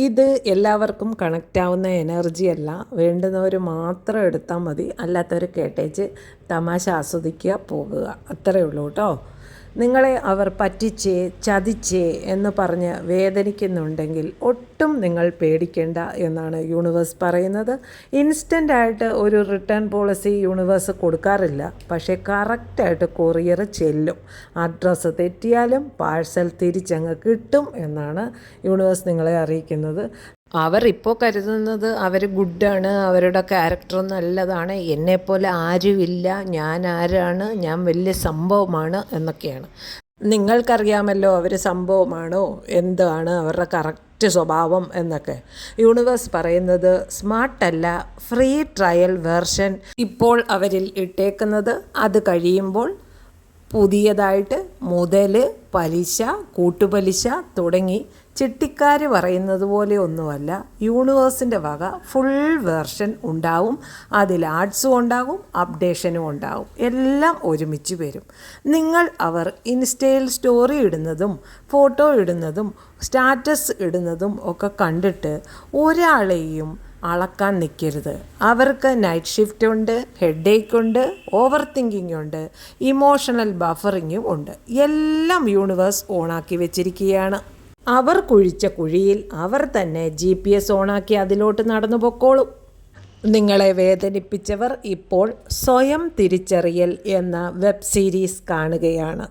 ഇത് എല്ലാവർക്കും കണക്റ്റ് ആവുന്ന എനർജി അല്ല. വേണ്ടുന്നവർ മാത്രം എടുത്താൽ മതി. അല്ലാത്തവർ കേട്ടേച്ച് തമാശ ആസ്വദിക്കുക, പോകുക. അത്രയേ ഉള്ളൂ കേട്ടോ. നിങ്ങളെ അവർ പറ്റിച്ചേ ചതിച്ചേ എന്ന് പറഞ്ഞ് വേദനിക്കുന്നുണ്ടെങ്കിൽ ഒട്ടും നിങ്ങൾ പേടിക്കേണ്ട എന്നാണ് യൂണിവേഴ്സ് പറയുന്നത്. ഇൻസ്റ്റൻ്റായിട്ട് ഒരു റിട്ടേൺ പോളിസി യൂണിവേഴ്സ് കൊടുക്കാറില്ല. പക്ഷേ കറക്റ്റായിട്ട് കൊറിയർ ചെല്ലും. അഡ്രസ്സ് തെറ്റിയാലും പാഴ്സൽ തിരിച്ചങ്ങ് കിട്ടും എന്നാണ് യൂണിവേഴ്സ് നിങ്ങളെ അറിയിക്കുന്നത്. അവർ ഇപ്പോൾ കരുതുന്നത് അവർ ഗുഡാണ്, അവരുടെ ക്യാരക്ടർ നല്ലതാണ്, എന്നെപ്പോലെ ആരുമില്ല, ഞാൻ ആരാണ്, ഞാൻ വലിയ സംഭവമാണ് എന്നൊക്കെയാണ്. നിങ്ങൾക്കറിയാമല്ലോ അവർ സംഭവമാണോ, എന്താണ് അവരുടെ കറക്റ്റ് സ്വഭാവം എന്നൊക്കെ. യൂണിവേഴ്സ് പറയുന്നത് സ്മാർട്ടല്ല, ഫ്രീ ട്രയൽ വേർഷൻ ഇപ്പോൾ അവരിൽ ഇട്ടേക്കുന്നത്. അത് കഴിയുമ്പോൾ പുതിയതായിട്ട് മുതൽ, പലിശ, കൂട്ടുപലിശ തുടങ്ങി ചിട്ടിക്കാർ പറയുന്നത് പോലെ ഒന്നുമല്ല. യൂണിവേഴ്സിൻ്റെ വക ഫുൾ വേർഷൻ ഉണ്ടാവും. അതിൽ ആഡ്സും ഉണ്ടാകും, അപ്ഡേഷനും ഉണ്ടാകും. എല്ലാം ഒരുമിച്ച് വരും. നിങ്ങൾ അവർ ഇൻസ്റ്റയിൽ സ്റ്റോറി ഇടുന്നതും ഫോട്ടോ ഇടുന്നതും സ്റ്റാറ്റസ് ഇടുന്നതും ഒക്കെ കണ്ടിട്ട് ഒരാളെയും അളക്കാൻ നിൽക്കരുത്. അവർക്ക് നൈറ്റ് ഷിഫ്റ്റ് ഉണ്ട്, ഹെഡേക്ക് ഉണ്ട്, ഓവർ തിങ്കിങ് ഉണ്ട്, ഇമോഷണൽ ബഫറിങ്ങും ഉണ്ട്. എല്ലാം യൂണിവേഴ്സ് ഓണാക്കി വെച്ചിരിക്കുകയാണ്. അവർ കുഴിച്ച കുഴിയിൽ അവർ തന്നെ GPS ഓണാക്കി അതിലോട്ട് നടന്നു പൊക്കോളും. നിങ്ങളെ വേദനിപ്പിച്ചവർ ഇപ്പോൾ സ്വയം തിരിച്ചറിയൽ എന്ന വെബ് സീരീസ് കാണുകയാണ്.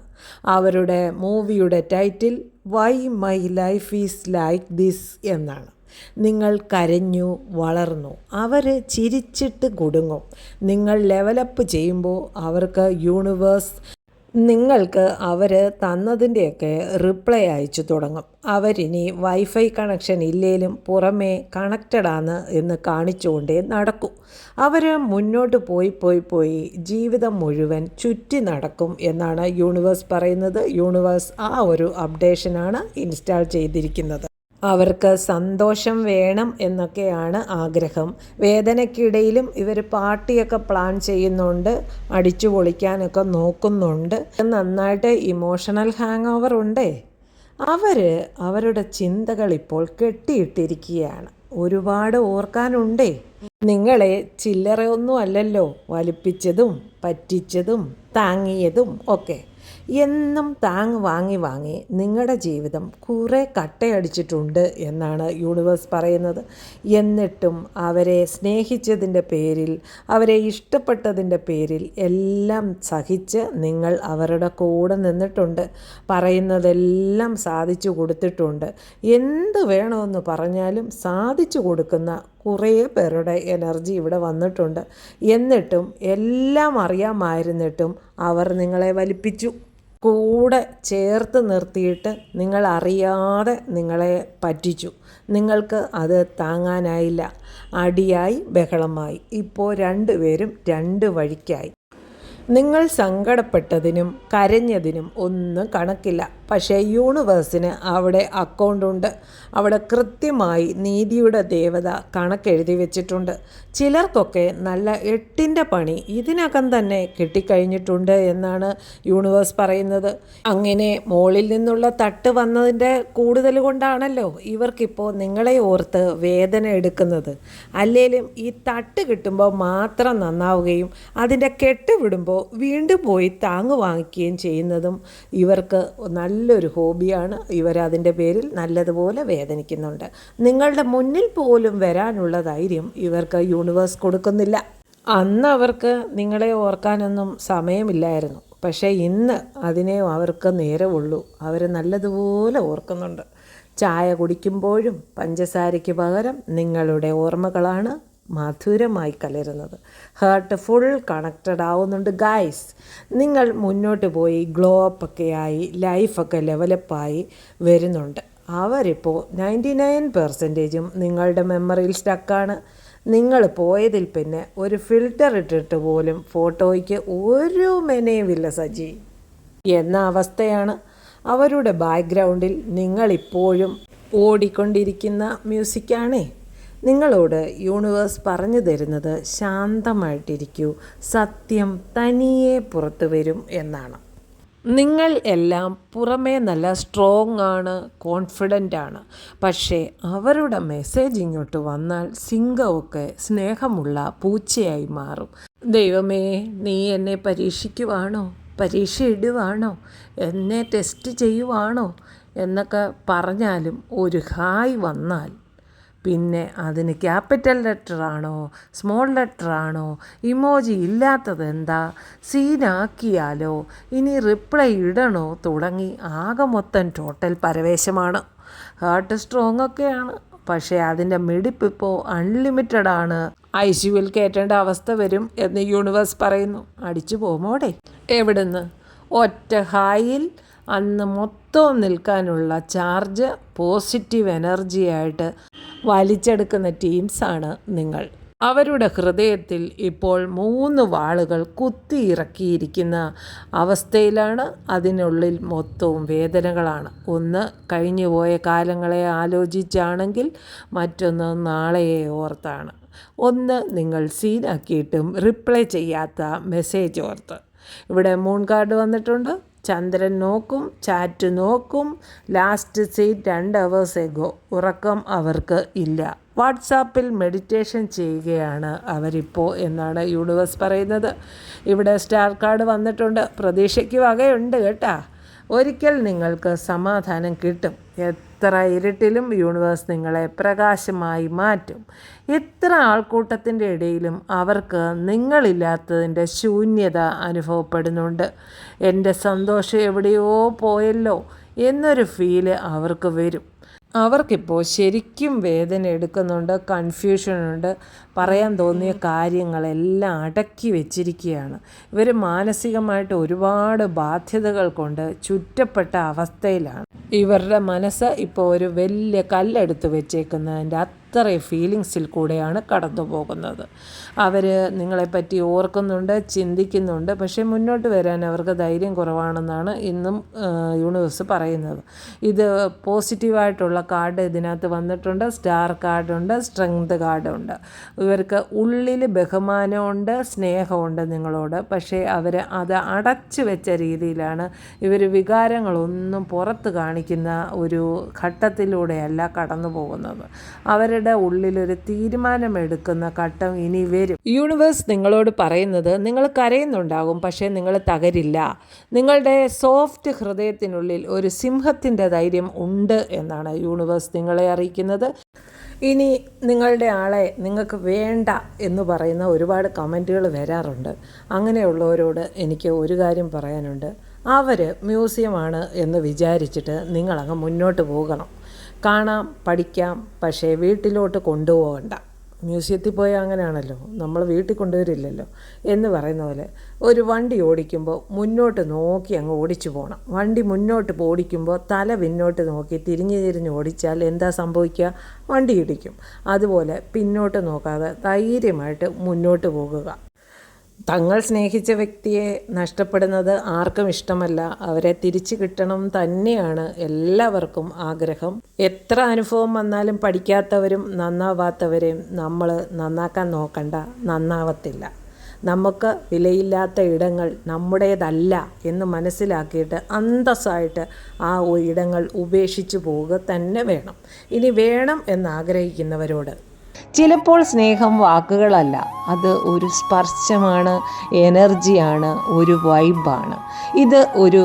അവരുടെ മൂവിയുടെ title why my life is like this എന്നാണ്. നിങ്ങൾ കരഞ്ഞു വളർന്നു, അവർ ചിരിച്ചിട്ട് കുടുങ്ങും. നിങ്ങൾ ലെവലപ്പ് ചെയ്യുമ്പോൾ അവർക്ക് യൂണിവേഴ്സ് നിങ്ങൾക്ക് അവർ തന്നതിൻ്റെയൊക്കെ റിപ്ലൈ അയച്ചു തുടങ്ങും. അവരിനി വൈഫൈ കണക്ഷൻ ഇല്ലേലും പുറമേ കണക്റ്റഡാണ് എന്ന് കാണിച്ചുകൊണ്ടേ നടക്കും. അവർ മുന്നോട്ട് പോയി ജീവിതം മുഴുവൻ ചുറ്റി നടക്കും എന്നാണ് യൂണിവേഴ്സ് പറയുന്നത്. യൂണിവേഴ്സ് ആ ഒരു അപ്ഡേഷനാണ് ഇൻസ്റ്റാൾ ചെയ്തിരിക്കുന്നത്. അവർക്ക് സന്തോഷം വേണം എന്നൊക്കെയാണ് ആഗ്രഹം. വേദനയ്ക്കിടയിലും ഇവർ പാർട്ടിയൊക്കെ പ്ലാൻ ചെയ്യുന്നുണ്ട്, അടിച്ചു പൊളിക്കാനൊക്കെ നോക്കുന്നുണ്ട്. നന്നായിട്ട് ഇമോഷണൽ ഹാങ് ഓവർ ഉണ്ടേ. അവരുടെ ചിന്തകൾ ഇപ്പോൾ കെട്ടിയിട്ടിരിക്കുകയാണ്. ഒരുപാട് ഓർക്കാനുണ്ടേ. നിങ്ങളെ ചില്ലറയൊന്നും അല്ലല്ലോ വലിപ്പിച്ചതും പറ്റിച്ചതും താങ്ങിയതും ഒക്കെ. എന്നും താങ് വാങ്ങി നിങ്ങളുടെ ജീവിതം കുറേ കട്ടയടിച്ചിട്ടുണ്ട് എന്നാണ് യൂണിവേഴ്സ് പറയുന്നത്. എന്നിട്ടും അവരെ സ്നേഹിച്ചതിൻ്റെ പേരിൽ, അവരെ ഇഷ്ടപ്പെട്ടതിൻ്റെ പേരിൽ എല്ലാം സഹിച്ച് നിങ്ങൾ അവരുടെ കൂടെ നിന്നിട്ടുണ്ട്. പറയുന്നതെല്ലാം സാധിച്ചു കൊടുത്തിട്ടുണ്ട്. എന്ത് വേണമെന്ന് പറഞ്ഞാലും സാധിച്ചു കൊടുക്കുന്ന കുറേ പേരുടെ എനർജി ഇവിടെ വന്നിട്ടുണ്ട്. എന്നിട്ടും എല്ലാം അറിയാമായിരുന്നിട്ടും അവർ നിങ്ങളെ വലിപ്പിച്ചു. കൂടെ ചേർത്ത് നിർത്തിയിട്ട് നിങ്ങൾ അറിയാതെ നിങ്ങളെ പറ്റിച്ചു. നിങ്ങൾക്ക് അത് താങ്ങാനായില്ല. അടിയായി ബഹളമായി. ഇപ്പോൾ രണ്ടുപേരും രണ്ട് വഴിക്കായി. നിങ്ങൾ സങ്കടപ്പെട്ടതിനും കരഞ്ഞതിനും ഒന്നും കണക്കില്ല. പക്ഷേ യൂണിവേഴ്സിന് അവിടെ അക്കൗണ്ടുണ്ട്. അവിടെ കൃത്യമായി നീതിയുടെ ദേവത കണക്കെഴുതി വെച്ചിട്ടുണ്ട്. ചിലർക്കൊക്കെ നല്ല 8ൻ്റെ പണി ഇതിനകം തന്നെ കിട്ടിക്കഴിഞ്ഞിട്ടുണ്ട് എന്നാണ് യൂണിവേഴ്സ് പറയുന്നത്. അങ്ങനെ മുകളിൽ നിന്നുള്ള തട്ട് വന്നതിൻ്റെ കൂടുതൽ കൊണ്ടാണല്ലോ ഇവർക്കിപ്പോൾ നിങ്ങളെ ഓർത്ത് വേദന എടുക്കുന്നത്. അല്ലെങ്കിലും ഈ തട്ട് കിട്ടുമ്പോൾ മാത്രം നന്നാവുകയും അതിൻ്റെ കെട്ട് വിടുമ്പോൾ വീണ്ടും പോയി താങ്ങ് വാങ്ങിക്കുകയും ചെയ്യുന്നതും ഇവർക്ക് നല്ലൊരു ഹോബിയാണ്. ഇവരതിൻ്റെ പേരിൽ നല്ലതുപോലെ വേദനിക്കുന്നുണ്ട്. നിങ്ങളുടെ മുന്നിൽ പോലും വരാനുള്ള ധൈര്യം ഇവർക്ക് യൂണിവേഴ്സ് കൊടുക്കുന്നില്ല. അന്ന് അവർക്ക് നിങ്ങളെ ഓർക്കാനൊന്നും സമയമില്ലായിരുന്നു. പക്ഷേ ഇന്ന് അതിനെ അവർക്ക് നേരമുള്ളൂ. അവർ നല്ലതുപോലെ ഓർക്കുന്നുണ്ട്. ചായ കുടിക്കുമ്പോഴും പഞ്ചസാരയ്ക്ക് പകരം നിങ്ങളുടെ ഓർമ്മകളാണ് മധുരമായി കലരുന്നത്. ഹാർട്ട് ഫുൾ കണക്റ്റഡ് ആവുന്നുണ്ട് ഗൈസ്. നിങ്ങൾ മുന്നോട്ട് പോയി ഗ്ലോ അപ്പൊക്കെ ആയി ലൈഫൊക്കെ ലെവലപ്പായി വരുന്നുണ്ട്. അവരിപ്പോൾ 99% നിങ്ങളുടെ മെമ്മറിയിൽ സ്റ്റക്കാണ്. നിങ്ങൾ പോയതിൽ പിന്നെ ഒരു ഫിൽറ്റർ ഇട്ടിട്ട് പോലും ഫോട്ടോയ്ക്ക് ഒരു മെനയുമില്ല സജി എന്ന അവസ്ഥയാണ്. അവരുടെ ബാക്ക്ഗ്രൗണ്ടിൽ നിങ്ങളിപ്പോഴും ഓടിക്കൊണ്ടിരിക്കുന്ന മ്യൂസിക്കാണേ. നിങ്ങളോട് യൂണിവേഴ്സ് പറഞ്ഞു തരുന്നത് ശാന്തമായിട്ടിരിക്കൂ, സത്യം തനിയെ പുറത്തു വരും എന്നാണ്. നിങ്ങൾ എല്ലാം പുറമേ നല്ല സ്ട്രോങ് ആണ്, കോൺഫിഡൻ്റ് ആണ്. പക്ഷേ അവരുടെ മെസ്സേജ് ഇങ്ങോട്ട് വന്നാൽ സിംഹമൊക്കെ സ്നേഹമുള്ള പൂച്ചയായി മാറും. ദൈവമേ, നീ എന്നെ പരീക്ഷിക്കുവാണോ, പരീക്ഷ ഇടുവാണോ, എന്നെ ടെസ്റ്റ് ചെയ്യുവാണോ എന്നൊക്കെ പറഞ്ഞാലും ഒരു ഹായ് വന്നാൽ പിന്നെ അതിന് ക്യാപിറ്റൽ ലെറ്ററാണോ സ്മോൾ ലെറ്ററാണോ ഇമോജി ഇല്ലാത്തത് എന്താ, സീനാക്കിയാലോ, ഇനി റിപ്ലൈ ഇടണോ തുടങ്ങി ആകെ മൊത്തം ടോട്ടൽ പരവേശമാണ്. ഹാർട്ട് സ്ട്രോങ് ഒക്കെയാണ്, പക്ഷേ അതിൻ്റെ മിടിപ്പ് ഇപ്പോൾ അൺലിമിറ്റഡ് ആണ്. ICUവിൽ കയറ്റേണ്ട അവസ്ഥ വരും എന്ന് യൂണിവേഴ്സ് പറയുന്നു. അടിച്ചു പോമോടെ. എവിടുന്ന്? ഒറ്റ ഹായിൽ അന്ന് മൊത്തവും നിൽക്കാനുള്ള ചാർജ് പോസിറ്റീവ് എനർജിയായിട്ട് വലിച്ചെടുക്കുന്ന ടീംസാണ് നിങ്ങൾ. അവരുടെ ഹൃദയത്തിൽ ഇപ്പോൾ 3 വാളുകൾ കുത്തിയിറക്കിയിരിക്കുന്ന അവസ്ഥയിലാണ്. അതിനുള്ളിൽ മൊത്തവും വേദനകളാണ്. ഒന്ന് കഴിഞ്ഞുപോയ കാലങ്ങളെ ആലോചിച്ചാണെങ്കിൽ, മറ്റൊന്ന് നാളെയെ ഓർത്താണ്. ഒന്ന് നിങ്ങൾ സീനാക്കിയിട്ടും റിപ്ലൈ ചെയ്യാത്ത മെസ്സേജ് ഓർത്ത്. ഇവിടെ മൂൺ കാർഡ് വന്നിട്ടുണ്ട്. ചന്ദ്രൻ നോക്കും, ചാറ്റ് നോക്കും. Last seat 2 hours ago. ഉറക്കം അവർക്ക് ഇല്ല. വാട്സാപ്പിൽ മെഡിറ്റേഷൻ ചെയ്യുകയാണ് അവരിപ്പോൾ എന്നാണ് യൂണിവേഴ്സ് പറയുന്നത്. ഇവിടെ സ്റ്റാർ കാർഡ് വന്നിട്ടുണ്ട്. പ്രതീക്ഷയ്ക്ക് വകയുണ്ട് കേട്ടാ. ഒരിക്കൽ നിങ്ങൾക്ക് സമാധാനം കിട്ടും. എത്ര ഇരുട്ടിലും യൂണിവേഴ്സ് നിങ്ങളെ പ്രകാശമായി മാറ്റും. എത്ര ആൾക്കൂട്ടത്തിൻ്റെ ഇടയിലും അവർക്ക് നിങ്ങളില്ലാത്തതിൻ്റെ ശൂന്യത അനുഭവപ്പെടുന്നുണ്ട്. എൻ്റെ സന്തോഷം എവിടെയോ പോയല്ലോ എന്നൊരു ഫീല് അവർക്ക് വരും. അവർക്കിപ്പോൾ ശരിക്കും വേദന എടുക്കുന്നുണ്ട്, കൺഫ്യൂഷനുണ്ട്. പറയാൻ തോന്നിയ കാര്യങ്ങളെല്ലാം അടക്കി വെച്ചിരിക്കുകയാണ്. ഇവർ മാനസികമായിട്ട് ഒരുപാട് ബാധ്യതകൾ കൊണ്ട് ചുറ്റപ്പെട്ട അവസ്ഥയിലാണ്. ഇവരുടെ മനസ്സ് ഇപ്പോൾ ഒരു വലിയ കല്ലെടുത്ത് വെച്ചേക്കുന്നതിൻ്റെ അത്രയും ഫീലിങ്സിൽ കൂടെയാണ് കടന്നു പോകുന്നത്. അവർ നിങ്ങളെപ്പറ്റി ഓർക്കുന്നുണ്ട്, ചിന്തിക്കുന്നുണ്ട്. പക്ഷേ മുന്നോട്ട് വരാൻ അവർക്ക് ധൈര്യം കുറവാണെന്നാണ് ഇന്നും യൂണിവേഴ്സ് പറയുന്നത്. ഇത് പോസിറ്റീവായിട്ടുള്ള കാർഡ് ഇതിനകത്ത് വന്നിട്ടുണ്ട്. സ്റ്റാർ കാർഡുണ്ട്, സ്ട്രെങ്ത് കാർഡുണ്ട്. ഇവർക്ക് ഉള്ളിൽ ബഹുമാനമുണ്ട്, സ്നേഹമുണ്ട് നിങ്ങളോട്. പക്ഷേ അവർ അത് അടച്ചു വെച്ച രീതിയിലാണ്. ഇവർ വികാരങ്ങളൊന്നും പുറത്ത് കാണിക്കുന്ന ഒരു ഘട്ടത്തിലൂടെയല്ല കടന്നു പോകുന്നത്. അവരുടെ ഉള്ളിലൊരു തീരുമാനമെടുക്കുന്ന ഘട്ടം ഇനി വരും. യൂണിവേഴ്സ് നിങ്ങളോട് പറയുന്നത്, നിങ്ങൾ കരയുന്നുണ്ടാകും, പക്ഷേ നിങ്ങൾ തകരില്ല. നിങ്ങളുടെ സോഫ്റ്റ് ഹൃദയത്തിനുള്ളിൽ ഒരു സിംഹത്തിൻ്റെ ധൈര്യം ഉണ്ട് എന്നാണ് യൂണിവേഴ്സ് നിങ്ങളെ അറിയിക്കുന്നത്. ഇനി നിങ്ങളുടെ ആളെ നിങ്ങൾക്ക് വേണ്ട എന്ന് പറയുന്ന ഒരുപാട് കമൻറ്റുകൾ വരാറുണ്ട്. അങ്ങനെയുള്ളവരോട് എനിക്ക് ഒരു കാര്യം പറയാനുണ്ട്. അവർ മ്യൂസിയമാണ് എന്ന് വിചാരിച്ചിട്ട് നിങ്ങളങ്ങ് മുന്നോട്ട് പോകണം. കാണാം, പഠിക്കാം, പക്ഷേ വീട്ടിലോട്ട് കൊണ്ടുപോകണ്ട. മ്യൂസിയത്തിൽ പോയാൽ അങ്ങനെയാണല്ലോ, നമ്മൾ വീട്ടിൽ കൊണ്ടുവരില്ലല്ലോ എന്ന് പറയുന്ന പോലെ. ഒരു വണ്ടി ഓടിക്കുമ്പോൾ മുന്നോട്ട് നോക്കി അങ്ങ് ഓടിച്ചു പോകണം. വണ്ടി മുന്നോട്ട് ഓടിക്കുമ്പോൾ തല പിന്നോട്ട് നോക്കി തിരിഞ്ഞ് ഓടിച്ചാൽ എന്താ സംഭവിക്കുക? വണ്ടി ഇടിക്കും. അതുപോലെ പിന്നോട്ട് നോക്കാതെ ധൈര്യമായിട്ട് മുന്നോട്ട് പോകുക. തങ്ങൾ സ്നേഹിച്ച വ്യക്തിയെ നഷ്ടപ്പെടുന്നത് ആർക്കും ഇഷ്ടമല്ല. അവരെ തിരിച്ചു കിട്ടണം തന്നെയാണ് എല്ലാവർക്കും ആഗ്രഹം. എത്ര അനുഭവം വന്നാലും പഠിക്കാത്തവരും നന്നാവാത്തവരെയും നമ്മൾ നന്നാക്കാൻ നോക്കണ്ട, നന്നാവത്തില്ല. നമുക്ക് വിലയില്ലാത്ത ഇടങ്ങൾ നമ്മുടേതല്ല എന്ന് മനസ്സിലാക്കിയിട്ട് അന്തസ്സായിട്ട് ആ ഇടങ്ങൾ ഉപേക്ഷിച്ച് പോവുക തന്നെ വേണം. ഇനി വേണം എന്നാഗ്രഹിക്കുന്നവരോട്, ചിലപ്പോൾ സ്നേഹം വാക്കുകളല്ല, അത് ഒരു സ്പർശമാണ്, എനർജിയാണ്, ഒരു വൈബാണ്. ഇത് ഒരു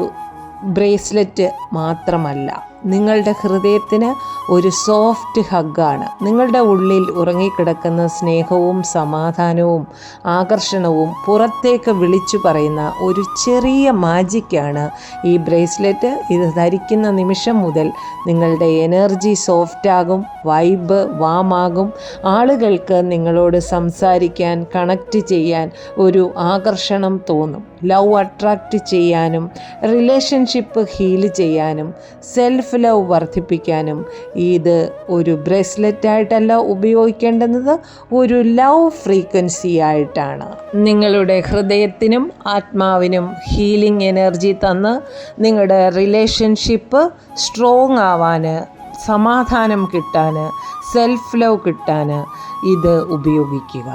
ബ്രേസ്ലെറ്റ് മാത്രമല്ല, നിങ്ങളുടെ ഹൃദയത്തിന് ഒരു സോഫ്റ്റ് ഹഗ്ഗാണ്. നിങ്ങളുടെ ഉള്ളിൽ ഉറങ്ങിക്കിടക്കുന്ന സ്നേഹവും സമാധാനവും ആകർഷണവും പുറത്തേക്ക് വിളിച്ചു പറയുന്ന ഒരു ചെറിയ മാജിക്കാണ് ഈ ബ്രേസ്ലെറ്റ്. ഇത് ധരിക്കുന്ന നിമിഷം മുതൽ നിങ്ങളുടെ എനർജി സോഫ്റ്റാകും, വൈബ് വാമാകും. ആളുകൾക്ക് നിങ്ങളോട് സംസാരിക്കാൻ, കണക്റ്റ് ചെയ്യാൻ ഒരു ആകർഷണം തോന്നും. ലവ് അട്രാക്റ്റ് ചെയ്യാനും റിലേഷൻഷിപ്പ് ഹീൽ ചെയ്യാനും സെൽഫ് ലവ് വർദ്ധിപ്പിക്കാനും ഇത് ഒരു ബ്രേസ്ലെറ്റായിട്ടല്ല ഉപയോഗിക്കേണ്ടുന്നത്, ഒരു ലവ് ഫ്രീക്വൻസി ആയിട്ടാണ്. നിങ്ങളുടെ ഹൃദയത്തിനും ആത്മാവിനും ഹീലിംഗ് എനർജി തന്ന് നിങ്ങളുടെ റിലേഷൻഷിപ്പ് സ്ട്രോങ് ആവാൻ, സമാധാനം കിട്ടാൻ, സെൽഫ് ലവ് കിട്ടാൻ ഇത് ഉപയോഗിക്കുക.